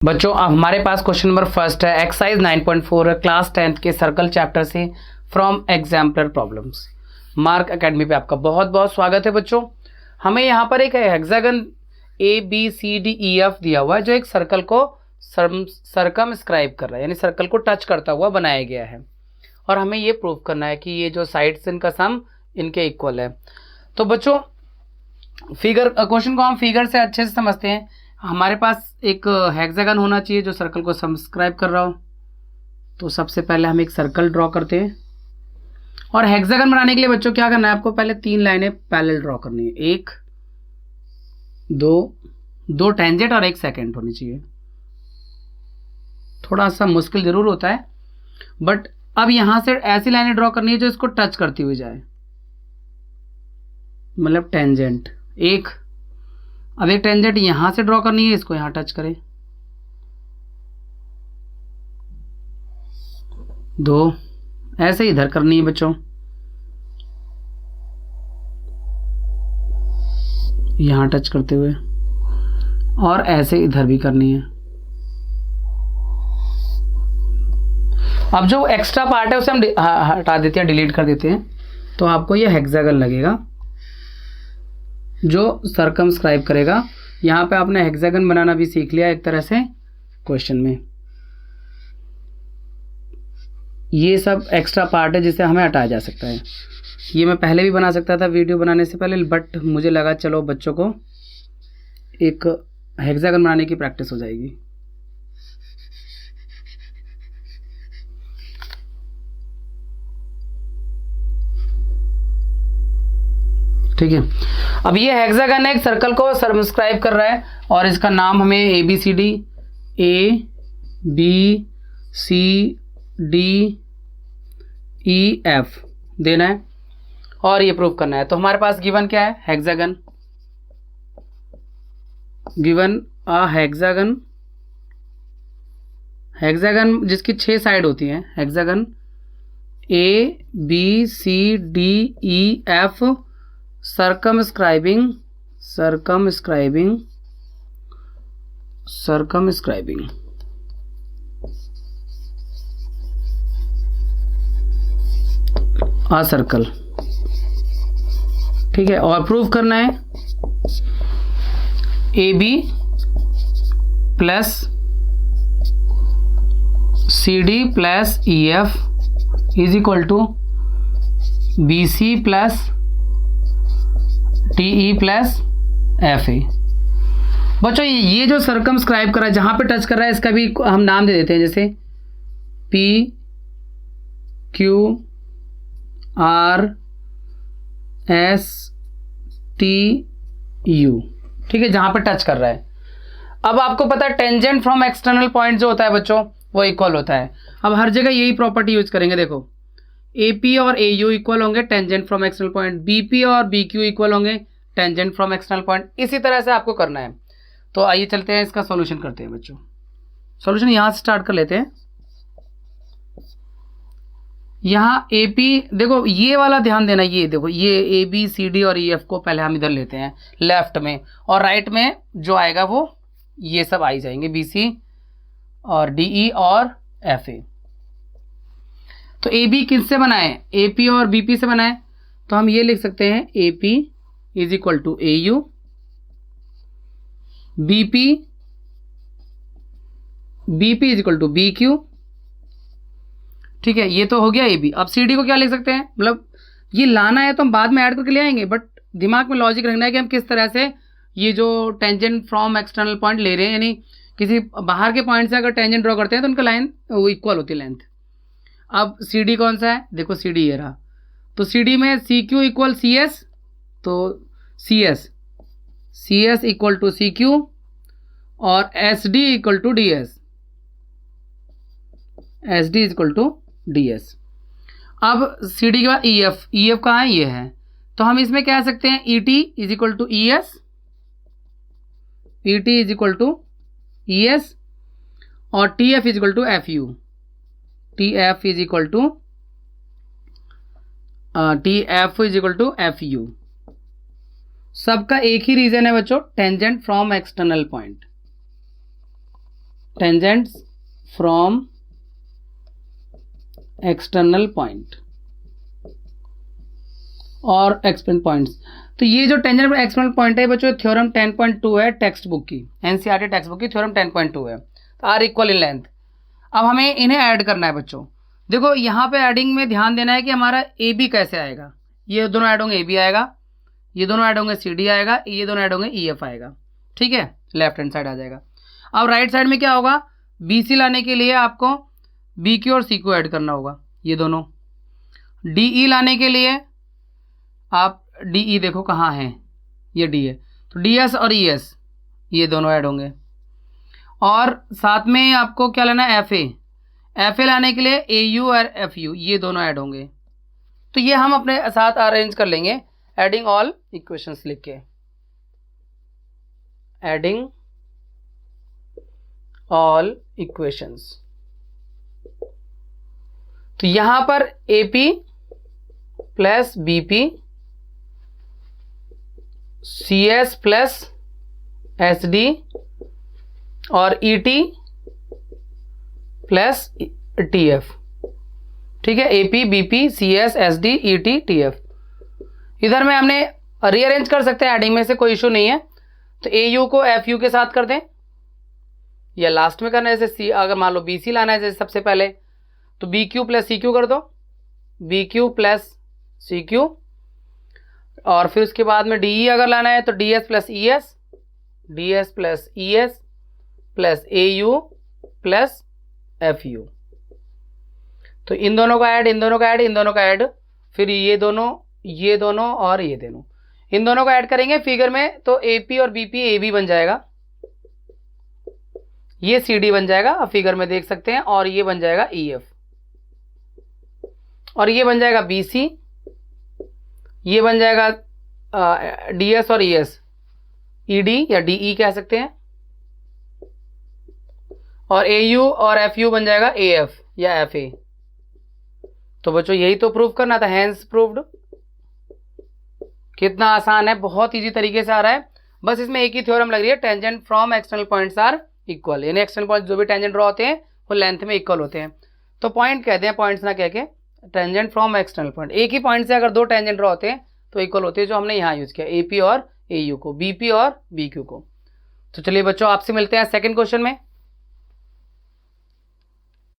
बच्चों अब हमारे पास क्वेश्चन नंबर फर्स्ट है एक्सरसाइज 9.4 क्लास 10th के सर्कल चैप्टर से from exemplar problems. Mark academy पे आपका बहुत बहुत स्वागत है बच्चों। हमें यहाँ पर एक हेक्सागन ABCDEF दिया हुआ है जो एक सर्कल को सर्कमस्क्राइब कर रहा है, यानी सर्कल को टच करता हुआ बनाया गया है और हमें ये प्रूव करना है कि ये जो साइड्स इनका सम इनके इक्वल है। तो बच्चों फिगर क्वेश्चन को हम फिगर से अच्छे से समझते हैं। हमारे पास एक हेक्सागन होना चाहिए जो सर्कल को सब्सक्राइब कर रहा हो। तो सबसे पहले हम एक सर्कल ड्रॉ करते हैं और हेक्सागन बनाने के लिए बच्चों क्या करना है, आपको पहले 3 लाइनें पैरेलल ड्रॉ करनी है, 1 2 टेंजेंट और 1 सेकेंड होनी चाहिए। थोड़ा सा मुश्किल जरूर होता है बट अब यहां से ऐसी लाइनें ड्रॉ करनी है जो इसको टच करती हुई जाए, मतलब टेंजेंट एक। अब एक टेंजेंट यहां से ड्रॉ करनी है, इसको यहां टच करें। 2 ऐसे इधर करनी है बच्चों, यहां टच करते हुए, और ऐसे इधर भी करनी है। अब जो एक्स्ट्रा पार्ट है उसे हम हटा देते हैं, डिलीट कर देते हैं, तो आपको यह हेक्सागन लगेगा जो सर्कमस्क्राइब करेगा। यहाँ पे आपने हेक्सागन बनाना भी सीख लिया एक तरह से क्वेश्चन में। ये सब एक्स्ट्रा पार्ट है जिसे हमें हटाया जा सकता है। ये मैं पहले भी बना सकता था वीडियो बनाने से पहले, बट मुझे लगा चलो बच्चों को एक हेक्सागन बनाने की प्रैक्टिस हो जाएगी। ठीक है, अब ये हेक्सागन है, एक सर्कल को सर्कमस्क्राइब कर रहा है और इसका नाम हमें ABCDEF देना है और ये प्रूव करना है। तो हमारे पास गिवन क्या है, हेक्सागन गिवन हेक्सागन जिसकी 6 साइड होती हैं, hexagon ABCDEF circumscribing a circle. ठीक है, और प्रूव करना है AB plus CD plus EF is equal to BC plus TE plus FA। बच्चों ये जो सर्कमस्क्राइब कर रहा है, जहां पे टच कर रहा है, इसका भी हम नाम दे देते हैं, जैसे PQRSTU। ठीक है, जहां पे टच कर रहा है। अब आपको पता है टेंजेंट फ्रॉम एक्सटर्नल पॉइंट जो होता है बच्चों वो इक्वल होता है। अब हर जगह यही प्रॉपर्टी यूज करेंगे। देखो AP और AU इक्वल होंगे tangent from external point, BP और BQ इक्वल होंगे टेंजेंट फ्रॉम एक्सटर्नल पॉइंट। इसी तरह से आपको करना है। तो आइए चलते हैं, इसका सॉल्यूशन करते हैं बच्चों। सॉल्यूशन यहां से स्टार्ट कर लेते हैं। यहां AP, देखो ये वाला ध्यान देना, ये देखो ये ABCD और EF को पहले हम इधर लेते हैं लेफ्ट में, और राइट में जो आएगा वो ये सब आ ही जाएंगे, BC और DE और FA। तो AB किससे बनाए, AP और BP से बनाए। तो हम ये लिख सकते हैं AP is equal to AU, BP is equal to BQ। ठीक है, ये तो हो गया AB। अब CD को क्या लिख सकते हैं, मतलब ये लाना है तो हम बाद में ऐड करके ले आएंगे, बट दिमाग में लॉजिक रखना है कि हम किस तरह से ये जो टेंजेंट फ्रॉम एक्सटर्नल पॉइंट ले रहे हैं, यानी किसी बाहर के पॉइंट से अगर टेंजेंट ड्रॉ करते हैं तो उनका लाइन वो इक्वल होती है लेंथ। अब CD कौन सा है, देखो CD ये रहा। तो CD में CQ इक्वल CS, तो CS इक्वल टू CQ और SD equal to DS, SD equal to DS। अब CD के बाद EF कहाँ है, ये है। तो हम इसमें कह सकते हैं ET is equal to ES, ET is equal to ES और TF is equal to FU, TF is equal to FU। सबका एक ही रीजन है बच्चों, tangent from external point. Tangents from external point और एक्सटर्नल पॉइंट्स। तो ये जो टेंजेंट एक्सटर्नल पॉइंट है बच्चों, थ्योरम 10.2 है टेक्स्ट बुक की, एनसीईआरटी टेक्स्ट बुक की थ्योरम 10.2 है, आर इक्वल इन लेंथ। अब हमें इन्हें ऐड करना है बच्चों। देखो यहाँ पे एडिंग में ध्यान देना है कि हमारा ए बी कैसे आएगा। ये दोनों ऐड होंगे, ए बी आएगा, ये दोनों ऐड होंगे, सी डी आएगा, ये दोनों ऐड होंगे, ई एफ आएगा। ठीक है, लेफ्ट हैंड साइड आ जाएगा। अब राइट साइड में क्या होगा, बी सी लाने के लिए आपको बी क्यू और सी क्यू ऐड करना होगा, ये दोनों। डी ई लाने के लिए आप डी ई देखो कहाँ है, ये डी है, तो डी एस और ई एस ये दोनों ऐड होंगे। और साथ में आपको क्या लेना है, एफ ए लाने के लिए ए यू और एफ यू ये दोनों ऐड होंगे। तो ये हम अपने साथ अरेंज कर लेंगे एडिंग ऑल इक्वेशंस लिख के, एडिंग ऑल इक्वेशंस। तो यहां पर A P plus B P, C S plus S D और E T plus T F. ठीक है, A P B P C S S D E T T F. इधर में हमने रीअरेंज कर सकते हैं एडिंग में से, कोई इशू नहीं है। तो ए यू को एफ यू के साथ कर दें या लास्ट में करना है, जैसे सी, अगर मान लो बी सी लाना है जैसे सबसे पहले, तो B Q plus C Q कर दो, B Q plus C Q. और फिर उसके बाद में डी ई अगर लाना है तो D S plus E S, D S plus E S plus A you plus F you. तो इन दोनों का ऐड, इन दोनों का ऐड, इन दोनों का ऐड, फिर ये दोनों और ये दोनों, इन दोनों को ऐड करेंगे फिगर में, तो ए पी और बी पी ए बी बन जाएगा, ये सी डी बन जाएगा, आप फिगर में देख सकते हैं, और ये बन जाएगा ई एफ, और ये बन जाएगा बी सी, ये बन जाएगा डी एस और ई एस, ई डी या डी ई कह सकते हैं, और ए यू और एफ यू बन जाएगा ए एफ या एफ ए। तो बच्चों यही तो प्रूव करना था, हैंस प्रूव्ड। कितना आसान है, बहुत इजी तरीके से आ रहा है। बस इसमें एक ही थ्योरम लग रही है, tangent from external points are equal, यानी एक्सटर्नल पॉइंट जो भी टेंजेंट ड्रॉ होते हैं वो लेंथ में इक्वल होते हैं। तो पॉइंट कहते हैं, पॉइंट्स ना कह के, टेंजेंट फ्रॉम एक्सटर्नल पॉइंट। एक ही पॉइंट से अगर दो टेंजेंट ड्रॉ होते हैं तो इक्वल होते हैं, जो हमने यहाँ यूज किया, ए पी और ए यू को, बी पी और बी क्यू को। तो चलिए बच्चों, आपसे मिलते हैं सेकंड क्वेश्चन में।